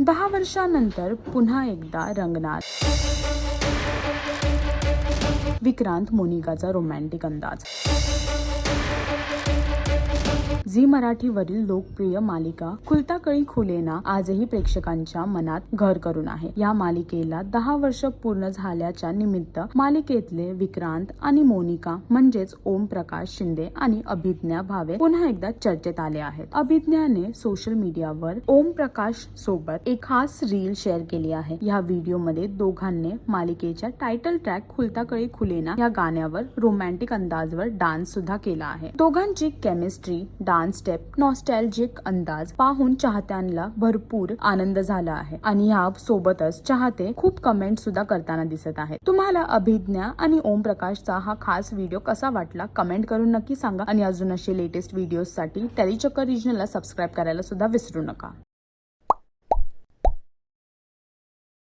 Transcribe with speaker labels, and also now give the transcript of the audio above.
Speaker 1: 10 वर्षांनंतर पुन्हा एकदा रंगणार विक्रांत मोनिकाचा रोमॅन्टिक अंदाज। झी मराठीवरील लोकप्रिय मालिका खुलता कळी खुलेना आजही प्रेक्षकांच्या मनात घर करून आहे। या मालिकेला 10 वर्ष पूर्ण झाल्याच्या निमित्त मालिकेतले विक्रांत आणि मोनिका म्हणजेच ओम प्रकाश शिंदे आणि अभिज्ञा भावे पुन्हा एकदा चर्चेत आले आहेत। अभिज्ञाने सोशल मीडियावर ओम प्रकाश सोबत एक खास रील शेअर केली आहे। या व्हिडिओमध्ये दोघांनी मालिकेच्या टायटल ट्रॅक खुलता कळी खुलेना या गाण्यावर रोमॅन्टिक अंदाजवर डान्स सुद्धा केला आहे। दोघांची केमिस्ट्री, डान्स स्टेप, नॉस्टॅल्जिक अंदाज पाहून चाहत्यांना भरपूर आनंद झाला आहे आणि या सोबतच चाहते खूप कमेंट सुद्धा करताना दिसत आहेत। तुम्हाला अभिज्ञा आणि ओम प्रकाशचा हा खास व्हिडिओ कसा वाटला कमेंट करून नक्की सांगा आणि अजून असे लेटेस्ट व्हिडिओसाठी टेलीचक्कर रिजनला सबस्क्राइब करायला सुद्धा विसरू नका।